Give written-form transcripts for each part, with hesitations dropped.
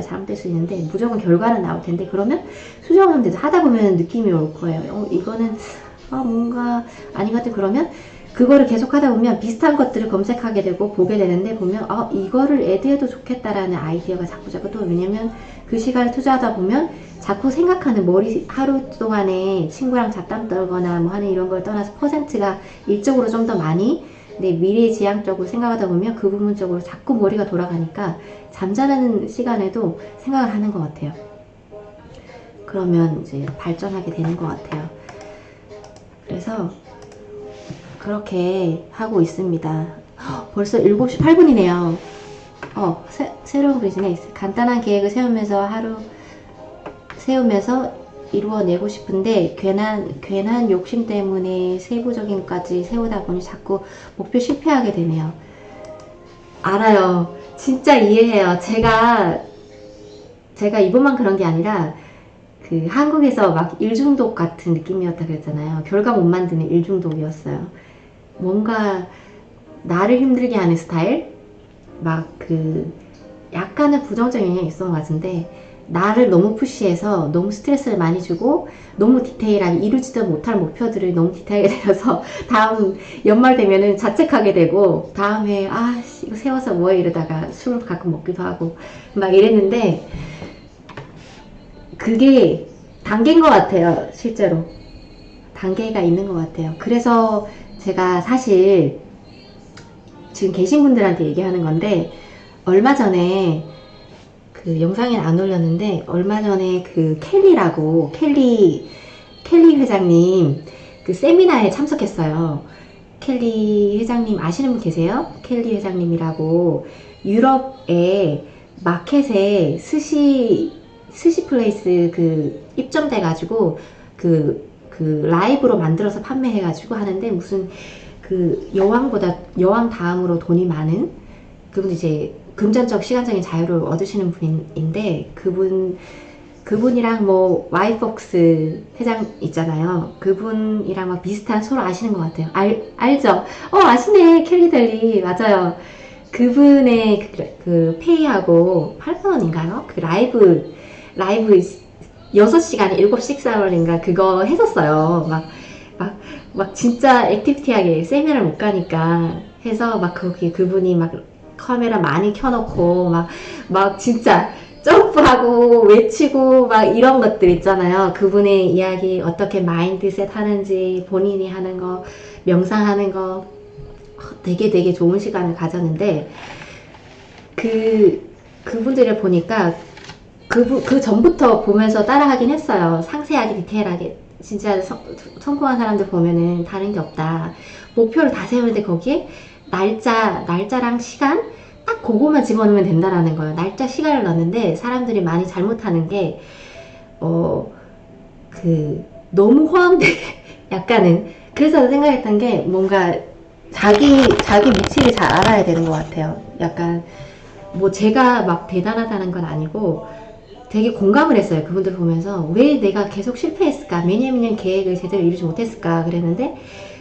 잘못될 수 있는데 무조건 결과는 나올 텐데, 그러면 수정하면 되죠. 하다 보면 느낌이 올 거예요. 이거는 뭔가 아닌 것 같아. 그러면 그거를 계속 하다 보면 비슷한 것들을 검색하게 되고 보게 되는데, 보면 이거를 애드해도 좋겠다라는 아이디어가 자꾸 또, 왜냐면 그 시간을 투자하다 보면 자꾸 생각하는, 머리 하루 동안에 친구랑 잡담 떨거나 뭐 하는 이런 걸 떠나서 퍼센트가 일적으로 좀 더 많이 내 미래지향적으로 생각하다 보면 그 부분 적으로 자꾸 머리가 돌아가니까 잠자는 시간에도 생각을 하는 것 같아요. 그러면 이제 발전하게 되는 것 같아요. 그래서 그렇게 하고 있습니다. 벌써 7시 8분이네요. 새로운 비즈니스. 간단한 계획을 세우면서 이루어내고 싶은데 괜한 욕심 때문에 세부적인 것까지 세우다 보니 자꾸 목표 실패하게 되네요. 알아요. 진짜 이해해요. 제가 이번만 그런 게 아니라 그 한국에서 막 일중독 같은 느낌이었다 그랬잖아요. 결과 못 만드는 일중독이었어요. 뭔가 나를 힘들게 하는 스타일? 막 약간은 부정적인 영향이 있었던 것 같은데, 나를 너무 푸시해서 너무 스트레스를 많이 주고 너무 디테일하게 이루지도 못할 목표들을 너무 디테일하게 내려서 다음 연말 되면은 자책하게 되고, 다음에 이거 세워서 뭐해 이러다가 술을 가끔 먹기도 하고 막 이랬는데, 그게 단계인 것 같아요. 실제로 단계가 있는 것 같아요. 그래서 제가 사실 지금 계신 분들한테 얘기하는 건데, 얼마 전에 그 영상에 안 올렸는데, 얼마 전에 그 켈리 회장님 그 세미나에 참석했어요. 켈리 회장님 아시는 분 계세요? 켈리 회장님이라고 유럽의 마켓에 스시 플레이스 입점돼 가지고 라이브로 만들어서 판매해가지고 하는데, 무슨 여왕 다음으로 돈이 많은 그분, 이제 금전적 시간적인 자유를 얻으시는 분인데, 그분이랑 뭐 와이폭스 회장 있잖아요. 그분이랑 막 비슷한, 서로 아시는 것 같아요. 알죠? 아시네. 켈리델리 맞아요. 그분의 페이하고 8,000원인가요? 그 라이브 6시간에 7식사월인가 그거 했었어요. 막 진짜 액티비티하게 세미나를 못 가니까 해서 막 거기 그분이 막 카메라 많이 켜놓고 막 진짜 점프하고 외치고 막 이런 것들 있잖아요. 그분의 이야기, 어떻게 마인드셋 하는지, 본인이 하는 거, 명상하는 거, 되게 좋은 시간을 가졌는데, 그분들을 보니까 그 전부터 보면서 따라하긴 했어요. 상세하게 디테일하게. 진짜 성공한 사람들 보면은 다른 게 없다. 목표를 다 세우는데 거기에 날짜랑 시간 딱 그거만 집어넣으면 된다라는 거예요. 날짜 시간을 넣는데 사람들이 많이 잘못하는 게 너무 허황되게 약간은. 그래서 생각했던 게, 뭔가 자기 위치를 잘 알아야 되는 것 같아요. 약간 뭐 제가 막 대단하다는 건 아니고 되게 공감을 했어요. 그분들 보면서 왜 내가 계속 실패했을까, 매년 계획을 제대로 이루지 못했을까 그랬는데,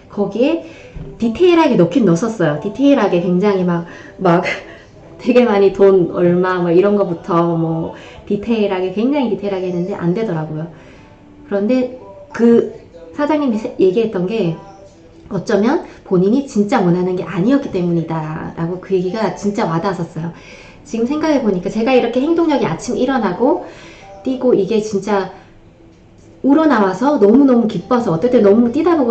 거기에 디테일하게 넣긴 넣었어요. 디테일하게 굉장히 막 되게 많이 돈 얼마 뭐 이런 거부터 뭐 디테일하게, 굉장히 디테일하게 했는데 안 되더라고요. 그런데 그 사장님이 얘기했던 게, 어쩌면 본인이 진짜 원하는 게 아니었기 때문이다 라고, 그 얘기가 진짜 와닿았었어요. 지금 생각해보니까 제가 이렇게 행동력이 아침 일어나고 뛰고, 이게 진짜 우러나와서 너무너무 기뻐서, 어떨 때 너무 뛰다가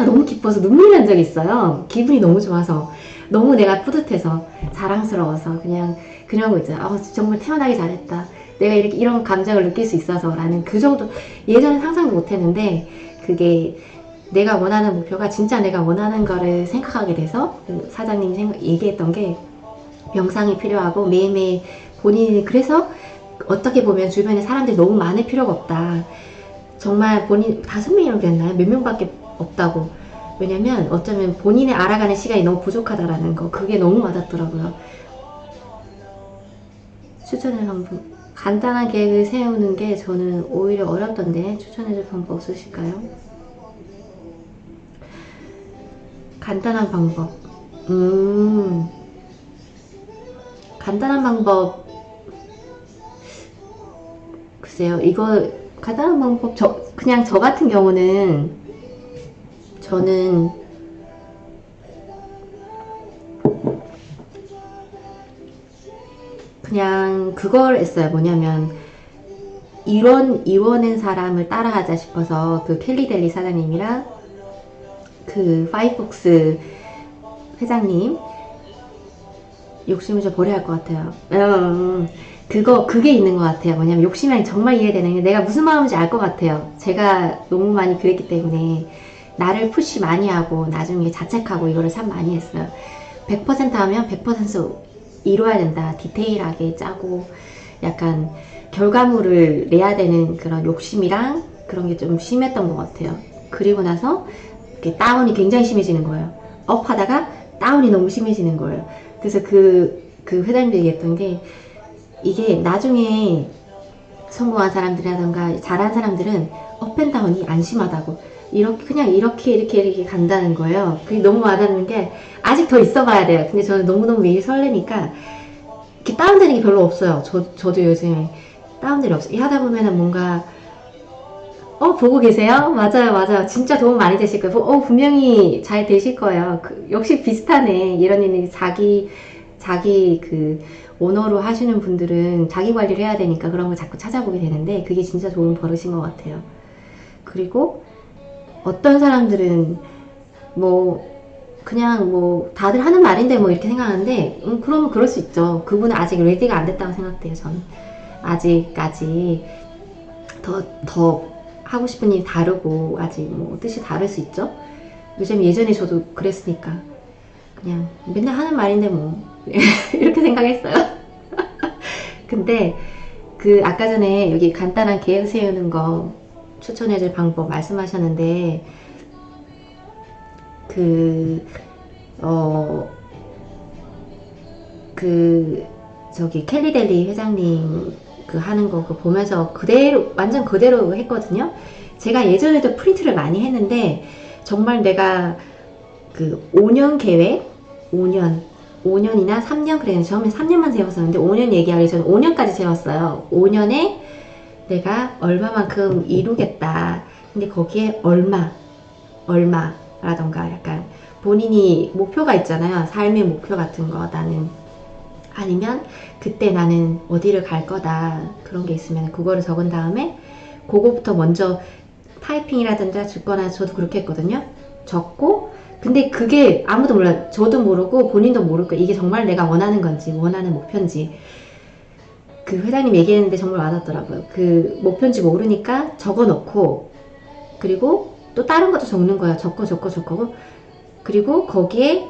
너무 기뻐서 눈물 난 적이 있어요. 기분이 너무 좋아서, 너무 내가 뿌듯해서, 자랑스러워서, 그런 거 있잖아요. 정말 태어나기 잘했다, 내가 이런 감정을 느낄 수 있어서 라는, 그 정도. 예전에 상상도 못했는데, 그게 내가 원하는 목표가 진짜 내가 원하는 거를 생각하게 돼서, 그 사장님이 얘기했던 게, 명상이 필요하고 매일매일 본인이, 그래서 어떻게 보면 주변에 사람들이 너무 많을 필요가 없다. 정말 본인 5명이라고 그랬나요? 몇 명밖에 없다고. 왜냐면 어쩌면 본인의 알아가는 시간이 너무 부족하다라는 거, 그게 너무 와닿더라고요. 추천할 방법, 간단한 계획을 세우는 게 저는 오히려 어렵던데 추천해줄 방법 없으실까요? 간단한 방법. 간단한 방법. 글쎄요, 이거 간단한 방법, 그냥 저 같은 경우는 저는 그냥 그걸 했어요. 뭐냐면 이뤄낸 사람을 따라하자 싶어서 그 켈리델리 사장님이랑 그 파이폭스 회장님 욕심을 좀 버려야 할 것 같아요. 그게 있는 것 같아요. 뭐냐면 욕심이 정말 이해되는 게 내가 무슨 마음인지 알 것 같아요. 제가 너무 많이 그랬기 때문에 나를 푸시 많이 하고 나중에 자책하고 이거를 참 많이 했어요. 100% 하면 100% 이뤄야 된다. 디테일하게 짜고 약간 결과물을 내야 되는 그런 욕심이랑 그런 게 좀 심했던 것 같아요. 그리고 나서 이렇게 다운이 굉장히 심해지는 거예요. 업 하다가 다운이 너무 심해지는 거예요. 그래서 그 회장님도 얘기했던 게 이게 나중에 성공한 사람들이라던가 잘한 사람들은 업앤다운이 안 심하다고 이렇게 그냥 이렇게 간다는 거예요. 그게 너무 와닿는 게 아직 더 있어 봐야 돼요. 근데 저는 너무너무 매일 설레니까 이렇게 다운되는 게 별로 없어요. 저도 요즘에 다운들이 없어요. 하다 보면은 뭔가 보고 계세요? 맞아요. 진짜 도움 많이 되실 거예요. 분명히 잘 되실 거예요. 역시 비슷하네. 이런 일이 자기 그 오너로 하시는 분들은 자기 관리를 해야 되니까 그런 걸 자꾸 찾아보게 되는데 그게 진짜 좋은 버릇인 것 같아요. 그리고 어떤 사람들은 그냥 다들 하는 말인데 이렇게 생각하는데 그러면 그럴 수 있죠. 그분은 아직 레디가 안 됐다고 생각돼요. 저는 아직까지 더 하고 싶은 일이 다르고 아직 뜻이 다를 수 있죠. 요즘 예전에 저도 그랬으니까 그냥 맨날 하는 말인데 이렇게 생각했어요. 근데 아까 전에 여기 간단한 계획 세우는 거 추천해줄 방법 말씀하셨는데 저기 켈리델리 회장님 하는 거 보면서 완전 그대로 했거든요. 제가 예전에도 프린트를 많이 했는데 정말 내가 5년 계획 5년이나 3년 그랬는데 처음에 3년만 세웠었는데 5년 얘기하기 전에 5년까지 세웠어요. 5년에 내가 얼마만큼 이루겠다. 근데 거기에 얼마라던가 약간 본인이 목표가 있잖아요. 삶의 목표 같은 거 나는 아니면 그때 나는 어디를 갈 거다 그런 게 있으면 그거를 적은 다음에 그거부터 먼저 타이핑이라든지 죽거나 저도 그렇게 했거든요. 적고 근데 그게 아무도 몰라요. 저도 모르고 본인도 모르고 이게 정말 내가 원하는 건지 원하는 목표인지 회장님 얘기했는데 정말 와닿더라고요. 목표인지 모르니까 적어놓고 그리고 또 다른 것도 적는 거야. 적고 그리고 거기에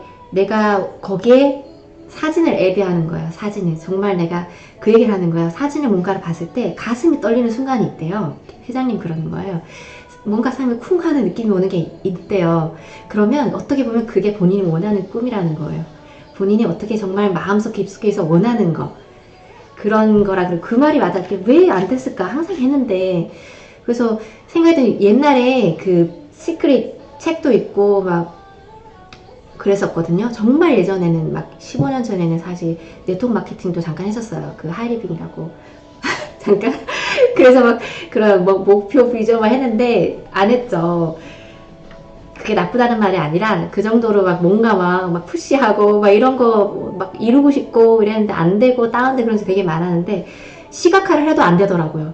사진을 앱하는 거예요. 사진을 정말 내가 그 얘기를 하는 거예요. 사진을 뭔가를 봤을 때 가슴이 떨리는 순간이 있대요. 회장님 그러는 거예요. 뭔가 삶에 쿵 하는 느낌이 오는 게 있대요. 그러면 어떻게 보면 그게 본인이 원하는 꿈이라는 거예요. 본인이 어떻게 정말 마음속 깊숙이에서 원하는 거 그런 거라 그 말이 와닿게 왜 안 됐을까 항상 했는데 그래서 생각했더니 옛날에 시크릿 책도 있고 그랬었거든요. 정말 예전에는 15년 전에는 사실 네트워크 마케팅도 잠깐 했었어요. 하이리빙이라고 잠깐 그래서 그런 목표 비전만 했는데 안 했죠. 그게 나쁘다는 말이 아니라 그 정도로 뭔가 푸시하고 이런 거 이루고 싶고 이랬는데 안 되고 다운되고 그런 게 되게 많았는데 시각화를 해도 안 되더라고요.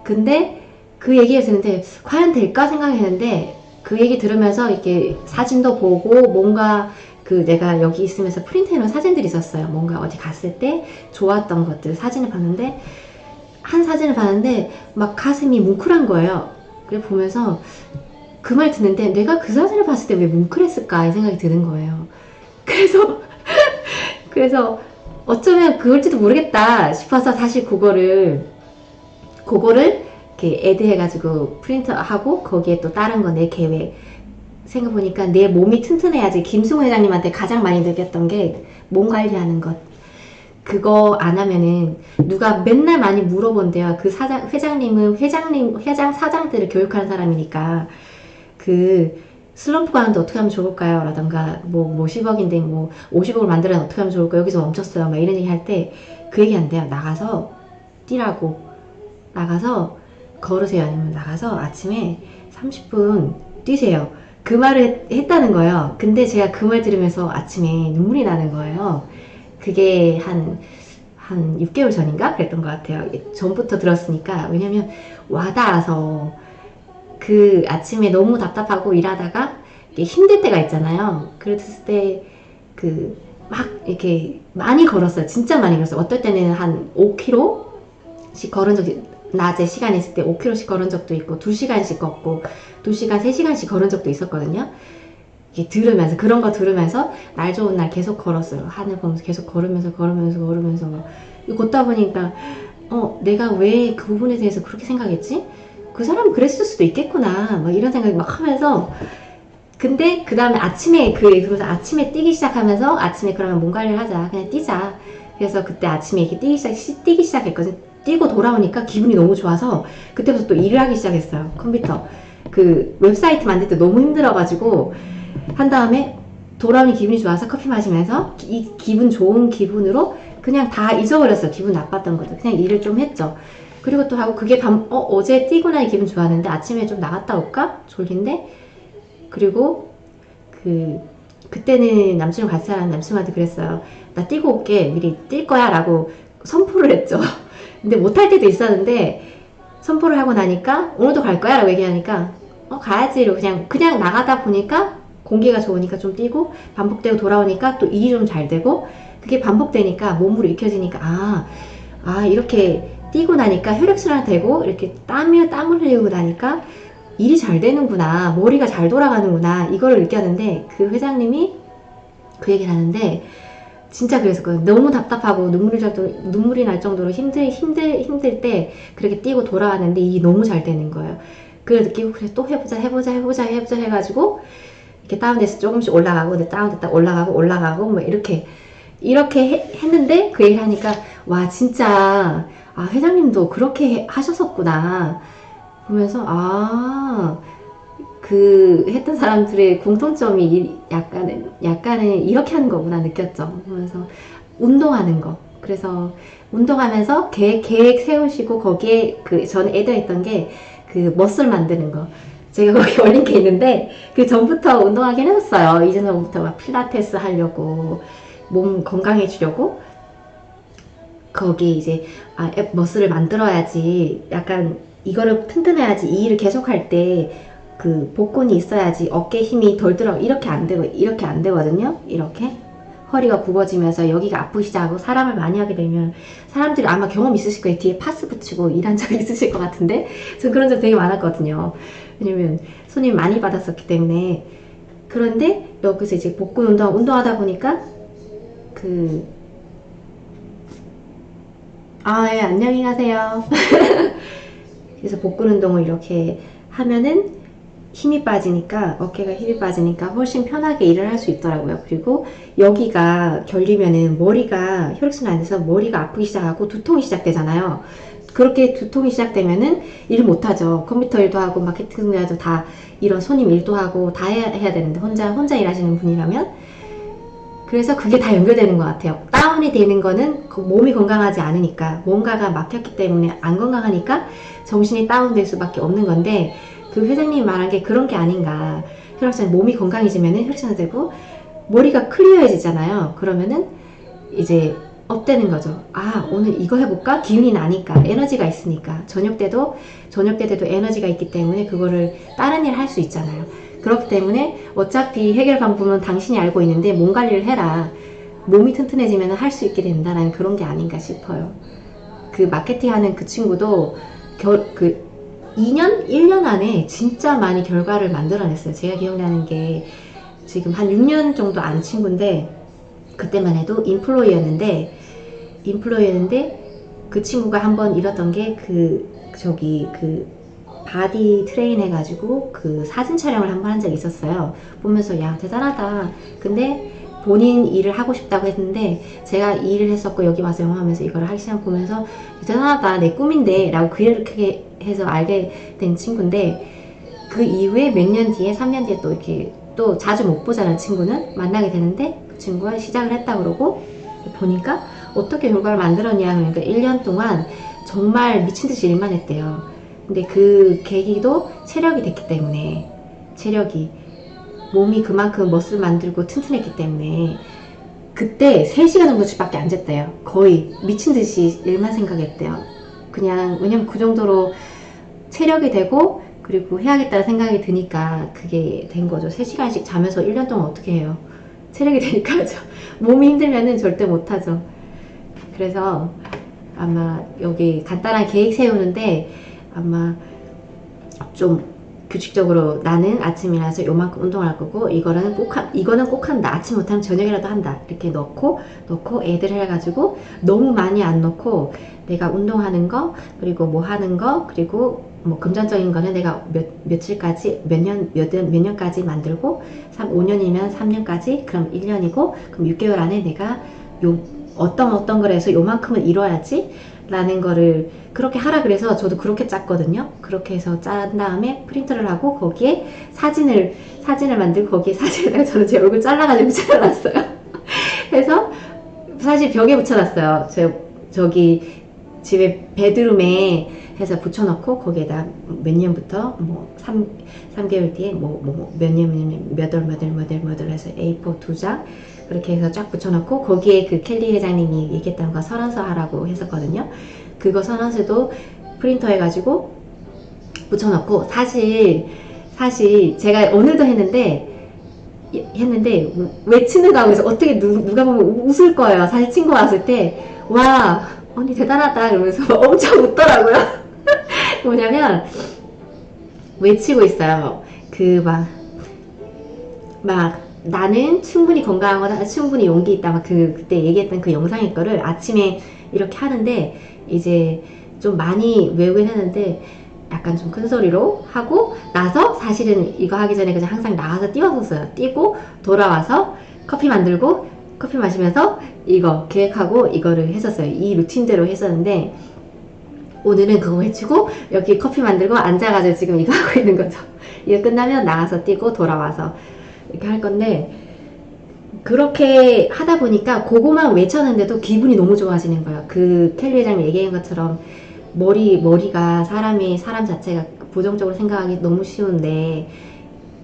근데 그 얘기를 듣는데 과연 될까 생각했는데 그 얘기 들으면서 이렇게 사진도 보고 뭔가 내가 여기 있으면서 프린트해놓은 사진들이 있었어요. 뭔가 어디 갔을 때 좋았던 것들 사진을 봤는데 한 사진을 봤는데 가슴이 뭉클한 거예요. 그래 보면서 그 말 듣는데 내가 그 사진을 봤을 때 왜 뭉클했을까 이 생각이 드는 거예요. 그래서 어쩌면 그걸지도 모르겠다 싶어서 다시 그거를 이렇게 애드해가지고 프린트하고 거기에 또 다른 거 내 계획 생각해보니까 내 몸이 튼튼해야지. 김승호 회장님한테 가장 많이 느꼈던 게 몸 관리하는 것. 그거 안 하면은 누가 맨날 많이 물어본대요. 회장님은 사장들을 교육하는 사람이니까 슬럼프 가는데 어떻게 하면 좋을까요? 라던가 10억인데 50억을 만들어야 어떻게 하면 좋을까요? 여기서 멈췄어요. 이런 얘기 할 때 그 얘기 한대요. 나가서 뛰라고. 나가서 걸으세요. 아니면 나가서 아침에 30분 뛰세요. 그 말을 했다는 거예요. 근데 제가 그 말 들으면서 아침에 눈물이 나는 거예요. 그게 한 6개월 전인가? 그랬던 것 같아요. 전부터 들었으니까. 왜냐면 와닿아서 그 아침에 너무 답답하고 일하다가 힘들 때가 있잖아요. 그랬을 때 막 이렇게 많이 걸었어요. 진짜 많이 걸었어요. 어떨 때는 한 5km씩 걸은 적이, 낮에 시간 있을 때 5km씩 걸은 적도 있고 2시간씩 걷고 2시간, 3시간씩 걸은 적도 있었거든요. 이게 들으면서, 그런 거 들으면서 날 좋은 날 계속 걸었어요. 하늘 보면서 계속 걸으면서 걷다 보니까 내가 왜 그 부분에 대해서 그렇게 생각했지? 그 사람은 그랬을 수도 있겠구나, 막 이런 생각이 막 하면서. 근데 그 다음에 아침에 그러면서 아침에 뛰기 시작하면서, 아침에 그러면 몸 관리를 하자, 그냥 뛰자. 그래서 그때 아침에 이렇게 뛰기 시작했거든. 뛰고 돌아오니까 기분이 너무 좋아서 그때부터 또 일을 하기 시작했어요. 컴퓨터 그 웹사이트 만들 때 너무 힘들어가지고 한 다음에 돌아오니 기분이 좋아서 커피 마시면서 이 기분 좋은 기분으로 그냥 다 잊어버렸어요. 기분 나빴던 것도 그냥 일을 좀 했죠. 그리고 또 하고 그게 어제 뛰고 나니 기분 좋았는데 아침에 좀 나갔다 올까? 졸린데. 그리고 그때는 남친이랑 같이 사는 남친한테 그랬어요. 나 뛰고 올게. 미리 뛸 거야 라고 선포를 했죠. 근데 못할 때도 있었는데 선포를 하고 나니까 오늘도 갈 거야 라고 얘기하니까 가야지 이러고 그냥 나가다 보니까 공기가 좋으니까 좀 뛰고 반복되고 돌아오니까 또 일이 좀 잘 되고, 그게 반복되니까 몸으로 익혀지니까 이렇게 뛰고 나니까 혈액순환 되고 이렇게 땀을 흘리고 나니까 일이 잘 되는구나, 머리가 잘 돌아가는구나, 이거를 느꼈는데, 그 회장님이 그 얘기를 하는데 진짜 그랬었거든요. 너무 답답하고 눈물이 날 정도로 힘들 때 그렇게 뛰고 돌아왔는데 일이 너무 잘 되는 거예요. 그걸 느끼고 그래 또 해보자 해가지고 이렇게 다운돼서 조금씩 올라가고, 다운됐다 올라가고 뭐 이렇게 했는데, 그 얘기를 하니까 와 진짜 회장님도 그렇게 하셨었구나 보면서 그 했던 사람들의 공통점이 약간은 이렇게 하는 거구나 느꼈죠. 그래서 운동하는 거. 그래서 운동하면서 계획 세우시고 거기에 전에 애드했던 게 머슬 만드는 거. 제가 거기 올린 게 있는데 그 전부터 운동하긴 했었어요. 이전부터 막 필라테스 하려고, 몸 건강해지려고. 거기 이제 머슬을 만들어야지, 약간 이거를 튼튼해야지 이 일을 계속할 때 복근이 있어야지 어깨 힘이 덜 들어. 이렇게 안 되거든요. 이렇게 허리가 굽어지면서 여기가 아프기 시작하고, 사람을 많이 하게 되면 사람들이 아마 경험 있으실 거예요. 뒤에 파스 붙이고 일한 적 있으실 것 같은데 전 그런 적 되게 많았거든요. 왜냐면 손님 많이 받았었기 때문에. 그런데 여기서 이제 복근 운동하다 보니까 예, 안녕히 가세요. 그래서 복근 운동을 이렇게 하면은 힘이 빠지니까, 어깨가 힘이 빠지니까 훨씬 편하게 일을 할 수 있더라고요. 그리고 여기가 결리면은 머리가 혈액순환 안 돼서 머리가 아프기 시작하고 두통이 시작되잖아요. 그렇게 두통이 시작되면은 일 못하죠. 컴퓨터 일도 하고 마케팅 일도 다, 이런 손님 일도 하고 다 해야 되는데, 혼자 일하시는 분이라면. 그래서 그게 다 연결되는 것 같아요. 다운이 되는 거는 몸이 건강하지 않으니까, 뭔가가 막혔기 때문에 안 건강하니까 정신이 다운될 수밖에 없는 건데, 그 회장님이 말한 게 그런 게 아닌가. 혈액순환, 몸이 건강해지면은 혈액순환 되고 머리가 클리어해지잖아요. 그러면은 이제 업되는 거죠. 오늘 이거 해볼까? 기운이 나니까, 에너지가 있으니까. 저녁 때도 에너지가 있기 때문에 그거를 다른 일 할 수 있잖아요. 그렇기 때문에 어차피 해결 방법은 당신이 알고 있는데 몸 관리를 해라. 몸이 튼튼해지면 할 수 있게 된다는 그런 게 아닌가 싶어요. 그 마케팅 하는 그 친구도 1년 안에 진짜 많이 결과를 만들어냈어요. 제가 기억나는 게 지금 한 6년 정도 안 친구인데, 그때만 해도 인플로이였는데 그 친구가 한번 이랬던 게 바디 트레인 해가지고 사진 촬영을 한번 한 적이 있었어요. 보면서 야 대단하다. 근데 본인 일을 하고 싶다고 했는데, 제가 이 일을 했었고 여기 와서 영화하면서 이걸 하기 시작 보면서 대단하다, 내 꿈인데 라고 그렇게 해서 알게 된 친구인데, 그 이후에 몇 년 뒤에 3년 뒤에 또 이렇게 또 자주 못 보자는 친구는 만나게 되는데, 그 친구가 시작을 했다 그러고 보니까 어떻게 결과를 만들었냐. 그러니까 1년 동안 정말 미친듯이 일만 했대요. 근데 그 계기도 체력이 됐기 때문에, 체력이, 몸이 그만큼 멋을 만들고 튼튼했기 때문에 그때 3시간 정도씩밖에 안 잤대요. 거의 미친듯이 일만 생각했대요. 그냥 왜냐면 그 정도로 체력이 되고 그리고 해야겠다는 생각이 드니까 그게 된 거죠. 3시간씩 자면서 1년 동안 어떻게 해요? 체력이 되니까 하죠. 몸이 힘들면은 절대 못하죠. 그래서 아마 여기 간단한 계획 세우는데 아마 좀 규칙적으로 나는 아침에 일어나서 요만큼 운동을 할 거고 이거는 꼭 한다. 아침 못하면 저녁이라도 한다. 이렇게 넣고 애들 해가지고 너무 많이 안 넣고 내가 운동하는 거 그리고 뭐 하는 거 그리고 뭐 금전적인 거는 내가 며칠까지 몇 년까지 만들고 5년이면 3년까지 그럼 1년이고 그럼 6개월 안에 내가 어떤 걸 해서 요만큼은 이뤄야지 라는 거를 그렇게 하라 그래서 저도 그렇게 짰거든요. 그렇게 해서 짠 다음에 프린터를 하고 거기에 사진을 만들고 거기에 사진에다가 저는 제 얼굴 잘라가지고 붙여놨어요. 그래서 사실 벽에 붙여놨어요. 저기 집에 베드룸에 해서 붙여놓고 거기에다 몇 년부터 뭐 3개월 뒤에 몇 월 해서 A4 2장 그렇게 해서 쫙 붙여놓고 거기에 그 켈리 회장님이 얘기했던 거 선언서 하라고 했었거든요. 그거 선언서도 프린터 해가지고 붙여놓고 사실 제가 오늘도 했는데 외치는 거 하고 있어. 어떻게 누가 보면 웃을 거예요. 사실 친구 왔을 때 와 언니 대단하다 이러면서 엄청 웃더라고요. 뭐냐면 외치고 있어요. 나는 충분히 건강하고 충분히 용기 있다. 그때 얘기했던 그 영상일 거를 아침에 이렇게 하는데 이제 좀 많이 외우긴 했는데 약간 좀 큰 소리로 하고 나서 사실은 이거 하기 전에 그냥 항상 나가서 뛰었었어요. 뛰고 돌아와서 커피 만들고 커피 마시면서 이거 계획하고 이거를 했었어요. 이 루틴대로 했었는데 오늘은 그거 외치고 여기 커피 만들고 앉아가지고 지금 이거 하고 있는 거죠. 이거 끝나면 나가서 뛰고 돌아와서 이렇게 할 건데 그렇게 하다 보니까 그거만 외쳤는데도 기분이 너무 좋아지는 거예요. 그 켈리 회장님 얘기한 것처럼 머리가 사람 자체가 부정적으로 생각하기 너무 쉬운데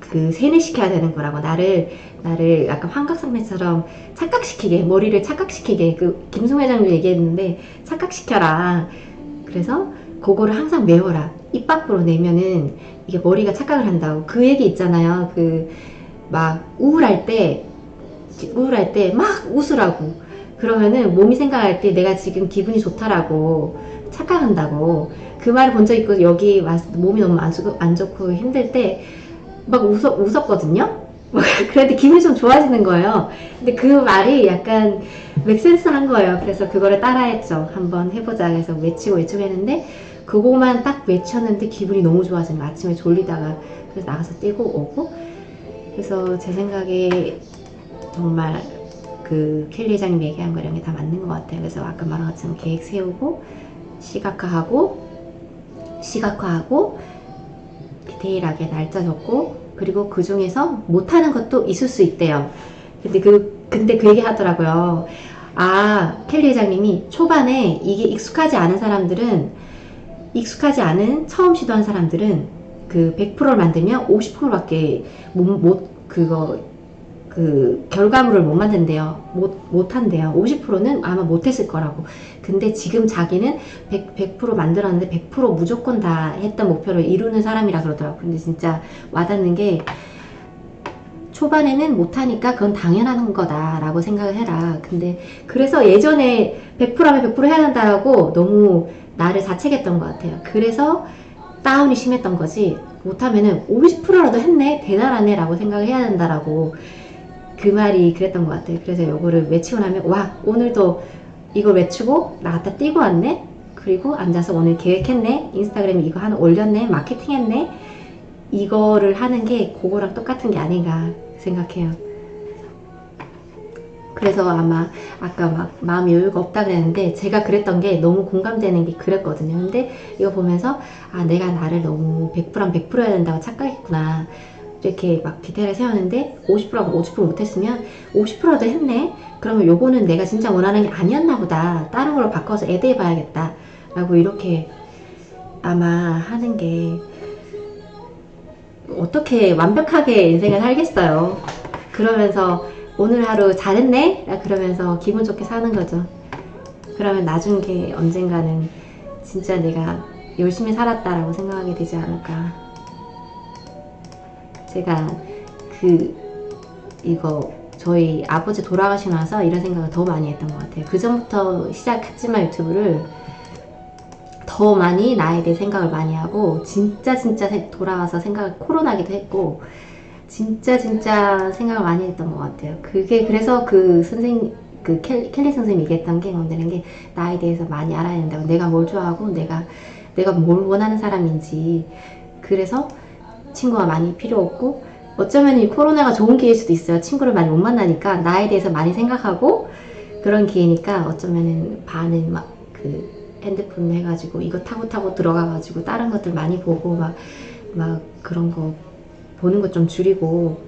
그 세뇌시켜야 되는 거라고 나를 약간 환각상태처럼 착각시키게 머리를 착각시키게 그 김송 회장님 얘기했는데 착각시켜라. 그래서 그거를 항상 외워라. 입 밖으로 내면은 이게 머리가 착각을 한다고 그 얘기 있잖아요. 막 우울할 때 막 웃으라고 그러면은 몸이 생각할 때 내가 지금 기분이 좋다라고 착각한다고 그 말을 본 적 있고 여기 와서 몸이 너무 안 좋고 힘들 때 막 웃었거든요. 그런데 기분이 좀 좋아지는 거예요. 근데 그 말이 약간 맥센스한 거예요. 그래서 그거를 따라했죠. 한번 해보자. 그래서 외치고 했는데 그거만 딱 외쳤는데 기분이 너무 좋아지는 거예요. 아침에 졸리다가 그래서 나가서 뛰고 오고 그래서 제 생각에 정말 그 켈리 회장님 얘기한 거랑 게 다 맞는 것 같아요. 그래서 아까 말한 것처럼 계획 세우고 시각화하고 디테일하게 날짜 적고 그리고 그 중에서 못하는 것도 있을 수 있대요. 근데 그 얘기 하더라고요. 켈리 회장님이 초반에 이게 익숙하지 않은 처음 시도한 사람들은 그 100%를 만들면 50%밖에 결과물을 못 만든대요. 못 한대요. 50%는 아마 못했을 거라고. 근데 지금 자기는 100% 만들었는데 100% 무조건 다 했던 목표를 이루는 사람이라 그러더라고요. 근데 진짜 와닿는 게 초반에는 못하니까 그건 당연한 거다라고 생각을 해라. 근데 그래서 예전에 100%하면 100% 해야 된다라고 너무 나를 자책했던 것 같아요. 그래서 다운이 심했던 거지. 못하면은 50%라도 했네? 대단하네? 라고 생각을 해야 된다라고 그 말이 그랬던 것 같아요. 그래서 요거를 외치고 나면 와 오늘도 이거 외치고 나갔다 뛰고 왔네. 그리고 앉아서 오늘 계획했네. 인스타그램에 이거 하나 올렸네. 마케팅했네. 이거를 하는 게 그거랑 똑같은 게 아닌가 생각해요. 그래서 아마 아까 막 마음이 여유가 없다 그랬는데 제가 그랬던 게 너무 공감되는 게 그랬거든요. 근데 이거 보면서 내가 나를 너무 100%면 100% 해야 된다고 착각했구나. 이렇게 막 디테일을 세웠는데 50%하고 50% 못했으면 50%라도 했네? 그러면 요거는 내가 진짜 원하는 게 아니었나 보다. 다른 걸로 바꿔서 애드해 봐야겠다. 라고 이렇게 아마 하는 게 어떻게 완벽하게 인생을 살겠어요. 그러면서 오늘 하루 잘했네? 그러면서 기분 좋게 사는 거죠. 그러면 나중에 언젠가는 진짜 내가 열심히 살았다라고 생각하게 되지 않을까. 제가 이거 저희 아버지 돌아가시고 나서 이런 생각을 더 많이 했던 것 같아요. 그 전부터 시작했지만 유튜브를 더 많이 나에 대해 생각을 많이 하고 진짜 돌아와서 생각을 코로나기도 했고 진짜 생각을 많이 했던 것 같아요. 그게 그래서 그 켈리 선생님이 얘기했던 게 뭔데는 게 나에 대해서 많이 알아야 된다고. 내가 뭘 좋아하고 내가 뭘 원하는 사람인지. 그래서 친구가 많이 필요 없고 어쩌면 이 코로나가 좋은 기회일 수도 있어요. 친구를 많이 못 만나니까 나에 대해서 많이 생각하고 그런 기회니까 어쩌면은 반은 막 핸드폰 해가지고 이거 타고 들어가가지고 다른 것들 많이 보고 막 그런 거 보는 것 좀 줄이고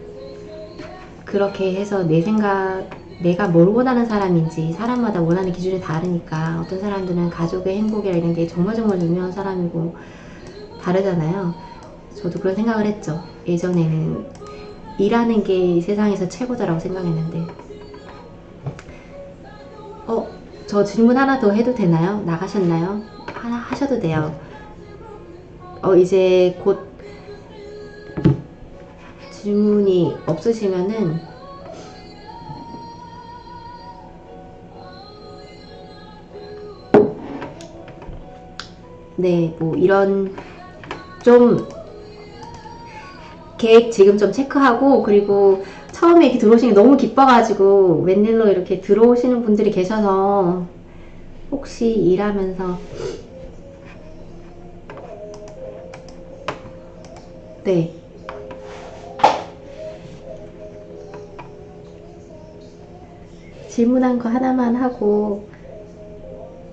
그렇게 해서 내가 뭘 원하는 사람인지. 사람마다 원하는 기준이 다르니까 어떤 사람들은 가족의 행복이라 이런 게 정말 중요한 사람이고 다르잖아요. 저도 그런 생각을 했죠. 예전에는 일하는 게 세상에서 최고다라고 생각했는데 저 질문 하나 더 해도 되나요? 나가셨나요? 하나 하셔도 돼요. 이제 곧 질문이 없으시면은 네, 뭐 이런 좀 계획 지금 좀 체크하고 그리고 처음에 이렇게 들어오시는 게 너무 기뻐가지고 웬일로 이렇게 들어오시는 분들이 계셔서 혹시 일하면서 네 질문한 거 하나만 하고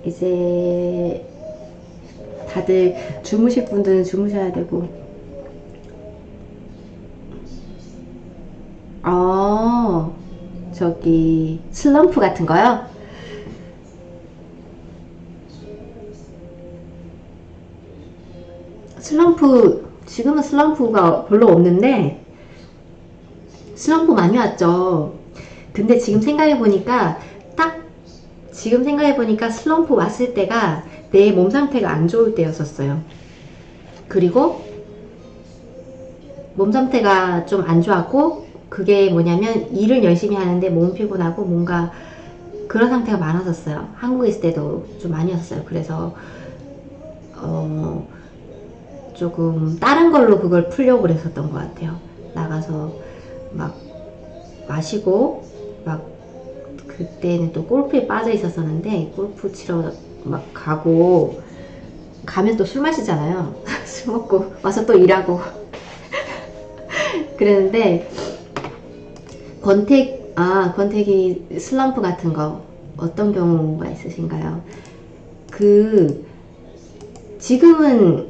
이제 다들 주무실 분들은 주무셔야 되고 저기 슬럼프 같은 거요? 지금은 슬럼프가 별로 없는데 슬럼프 많이 왔죠. 근데 지금 생각해보니까 슬럼프 왔을 때가 내 몸 상태가 안 좋을 때였었어요. 그리고 몸 상태가 좀 안 좋았고 그게 뭐냐면 일을 열심히 하는데 몸 피곤하고 뭔가 그런 상태가 많았었어요. 한국에 있을 때도 좀 많이 왔어요. 그래서 조금 다른 걸로 그걸 풀려고 그랬었던 것 같아요. 나가서 막 마시고 막 그때는 또 골프에 빠져 있었었는데 골프 치러 막 가면 또 술 마시잖아요. 술 먹고 와서 또 일하고 그랬는데 권태기 슬럼프 같은 거 어떤 경우가 있으신가요? 지금은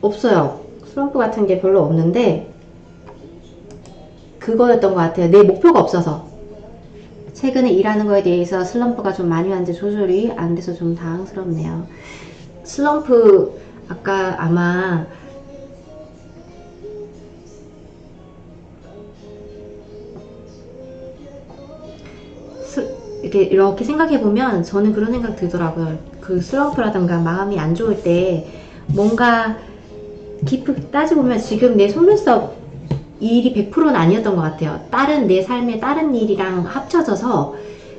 없어요. 슬럼프 같은 게 별로 없는데 그거였던 것 같아요. 내 목표가 없어서. 최근에 일하는 거에 대해서 슬럼프가 좀 많이 왔는데 조절이 안 돼서 좀 당황스럽네요. 슬럼프 아까 아마 이렇게 생각해보면 저는 그런 생각 들더라고요. 그 슬럼프라던가 마음이 안 좋을 때 뭔가 깊이 따져보면 지금 내 속눈썹 일이 100%는 아니었던 것 같아요. 내 삶의 다른 일이랑 합쳐져서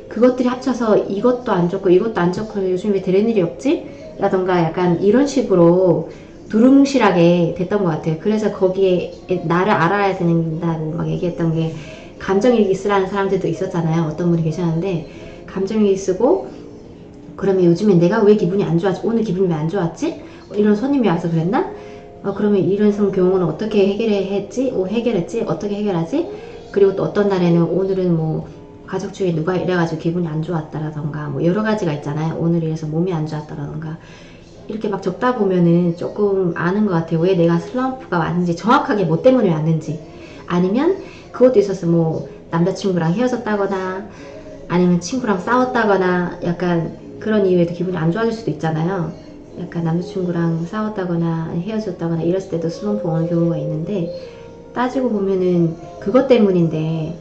그것들이 합쳐서 이것도 안 좋고 이것도 안 좋고 요즘 왜 되는 일이 없지? 라던가 약간 이런 식으로 두루뭉실하게 됐던 것 같아요. 그래서 거기에 나를 알아야 된다고 막 얘기했던 게 감정일기 쓰라는 사람들도 있었잖아요. 어떤 분이 계셨는데 감정일기 쓰고 그러면 요즘엔 내가 왜 기분이 안 좋았지? 오늘 기분이 왜 안 좋았지? 이런 손님이 와서 그랬나? 그러면 이런 경우는 어떻게 해결했지? 어떻게 해결하지? 그리고 또 어떤 날에는 오늘은 뭐 가족 중에 누가 이래가지고 기분이 안 좋았다라던가 뭐 여러 가지가 있잖아요. 오늘 이래서 몸이 안 좋았다라던가 이렇게 막 적다 보면은 조금 아는 것 같아요. 왜 내가 슬럼프가 왔는지, 정확하게 뭐 때문에 왔는지. 아니면 그것도 있었어. 뭐 남자친구랑 헤어졌다거나 아니면 친구랑 싸웠다거나 약간 그런 이유에도 기분이 안 좋아질 수도 있잖아요. 약간 남자친구랑 싸웠다거나 헤어졌다거나 이랬을 때도 슬럼프 오는 경우가 있는데, 따지고 보면은 그것 때문인데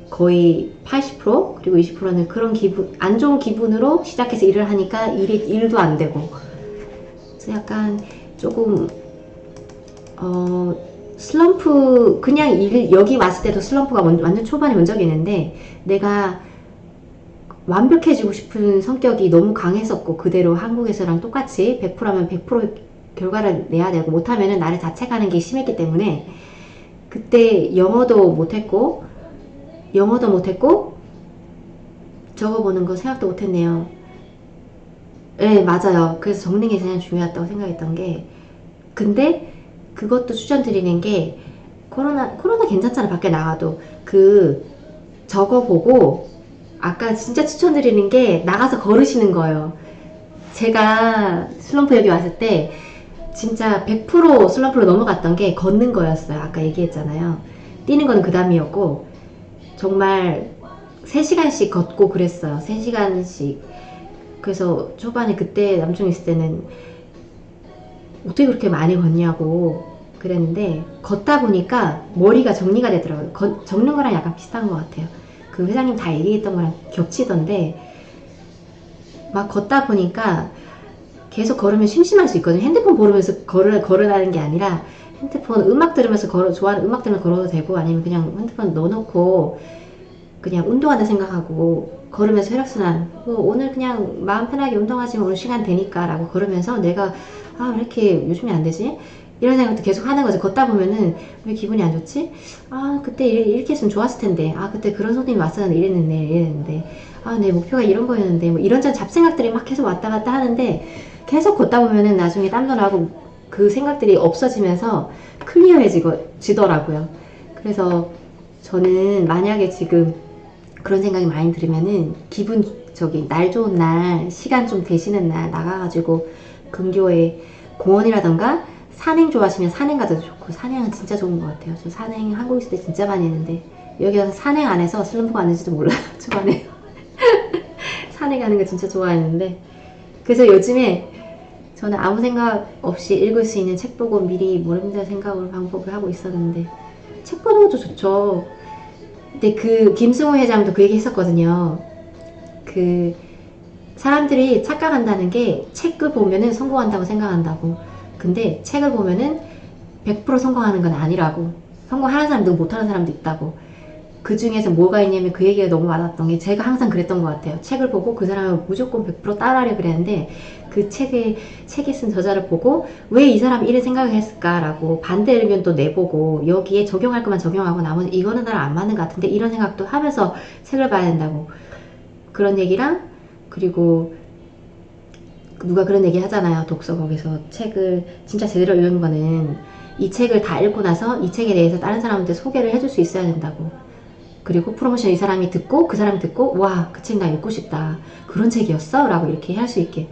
거의 80% 그리고 20%는 그런 기분, 안 좋은 기분으로 시작해서 일을 하니까 일도 안 되고. 그래서 약간 조금 슬럼프, 그냥 여기 왔을 때도 슬럼프가 완전 초반에 온 적이 있는데, 내가 완벽해지고 싶은 성격이 너무 강했었고, 그대로 한국에서랑 똑같이 100%하면 100% 결과를 내야 되고, 못하면은 나를 자책하는 게 심했기 때문에, 그때 영어도 못했고, 적어보는 거 생각도 못했네요. 네, 맞아요. 그래서 적는 게 가장 중요했다고 생각했던 게, 근데 그것도 추천드리는 게, 코로나 괜찮잖아, 밖에 나가도. 적어보고, 아까 진짜 추천드리는 게 나가서 걸으시는 거예요. 제가 슬럼프 여기 왔을 때 진짜 100% 슬럼프로 넘어갔던 게 걷는 거였어요. 아까 얘기했잖아요. 뛰는 거는 그 다음이었고, 정말 3시간씩 걷고 그랬어요. 3시간씩. 그래서 초반에 그때 남중 있을 때는 어떻게 그렇게 많이 걷냐고 그랬는데, 걷다 보니까 머리가 정리가 되더라고요. 적는 거랑 약간 비슷한 것 같아요. 그 회장님 다 얘기했던 거랑 겹치던데, 막 걷다 보니까 계속 걸으면 심심할 수 있거든요. 핸드폰 보면서 걸으라는 게 아니라, 핸드폰 음악 들으면서 좋아하는 음악 들으면서 걸어도 되고, 아니면 그냥 핸드폰 넣어놓고 그냥 운동한다 생각하고 걸으면서 혈액순환, 오늘 그냥 마음 편하게 운동하지만 오늘 시간 되니까 라고 걸으면서, 내가 왜 이렇게 요즘에 안 되지? 이런 생각도 계속 하는 거지. 걷다 보면은 왜 기분이 안 좋지? 그때 이렇게 했으면 좋았을 텐데, 그때 그런 손님이 왔었는데 이랬는데, 내 목표가 이런 거였는데, 뭐 이런저런 잡생각들이 막 계속 왔다 갔다 하는데, 계속 걷다 보면은 나중에 땀도 나고 그 생각들이 없어지면서 클리어해지더라고요. 그래서 저는 만약에 지금 그런 생각이 많이 들으면은, 날 좋은 날, 시간 좀 되시는 날 나가가지고 근교에 공원이라던가 산행 좋아하시면 산행 가도 좋고, 산행은 진짜 좋은 것 같아요. 저 산행 한국 있을 때 진짜 많이 했는데, 여기 와서 산행 안 해서 슬럼프가 왔는지도 몰라요. 초반에 산행 가는 거 진짜 좋아했는데. 그래서 요즘에 저는 아무 생각 없이 읽을 수 있는 책 보고 미리 모른다 생각으로 방법을 하고 있었는데, 책 보는 것도 좋죠. 근데 김승호 회장도 그 얘기 했었거든요. 사람들이 착각한다는 게, 책을 보면은 성공한다고 생각한다고. 근데 책을 보면은 100% 성공하는 건 아니라고. 성공하는 사람도 못하는 사람도 있다고. 그 중에서 뭐가 있냐면, 그 얘기가 너무 많았던 게, 제가 항상 그랬던 것 같아요. 책을 보고 그 사람을 무조건 100% 따라하려 그랬는데, 그 책에 쓴 저자를 보고 왜 이 사람이 이런 생각을 했을까라고 반대 의견도 내보고, 여기에 적용할 것만 적용하고 나머지 이거는 나랑 안 맞는 것 같은데, 이런 생각도 하면서 책을 봐야 된다고. 그런 얘기랑, 그리고 누가 그런 얘기 하잖아요. 독서 거기서 책을 진짜 제대로 읽는 거는, 이 책을 다 읽고 나서 이 책에 대해서 다른 사람한테 소개를 해줄 수 있어야 된다고. 그리고 프로모션 이 사람이 듣고, 그 사람이 듣고, 와, 그 책 나 읽고 싶다, 그런 책이었어? 라고 이렇게 할 수 있게.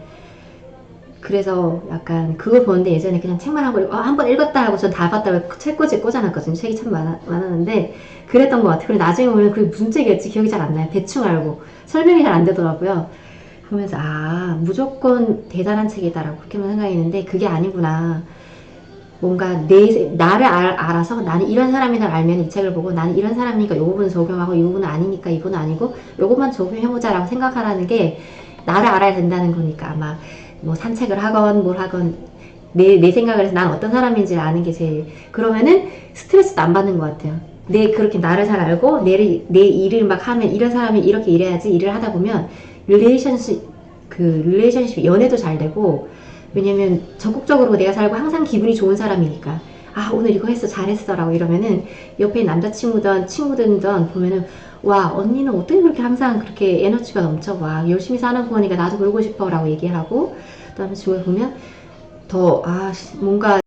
그래서 약간 그걸 보는데, 예전에 그냥 책만 한번 읽었다 하고 전 다 봤다고 책꽂이에 꽂아놨거든요. 책이 참 많았는데 그랬던 것 같아요. 그리고 나중에 보면 그게 무슨 책이었지 기억이 잘 안 나요. 대충 알고 설명이 잘 안 되더라고요. 보면서 무조건 대단한 책이다라고 그렇게만 생각했는데, 그게 아니구나. 뭔가 나를 알아서, 나는 이런 사람인 걸 알면 이 책을 보고, 나는 이런 사람이니까 이 부분은 적용하고, 이 부분은 아니니까 이 부분은 아니고, 요것만 적용해보자 라고 생각하라는 게, 나를 알아야 된다는 거니까. 아마 뭐 산책을 하건 뭘 하건 내 생각을 해서 난 어떤 사람인지를 아는 게 제일, 그러면은 스트레스도 안 받는 것 같아요. 그렇게 나를 잘 알고 내 일을 막 하면, 이런 사람이 이렇게 일해야지, 일을 하다 보면 릴레이션십 연애도 잘 되고, 왜냐면 적극적으로 내가 살고 항상 기분이 좋은 사람이니까, 오늘 이거 했어, 잘했어 라고 이러면은, 옆에 남자친구든 친구든 보면은, 와, 언니는 어떻게 그렇게 항상 그렇게 에너지가 넘쳐, 와, 열심히 사는 거니까 나도 그러고 싶어 라고 얘기하고, 또 남자친구가 보면 더 뭔가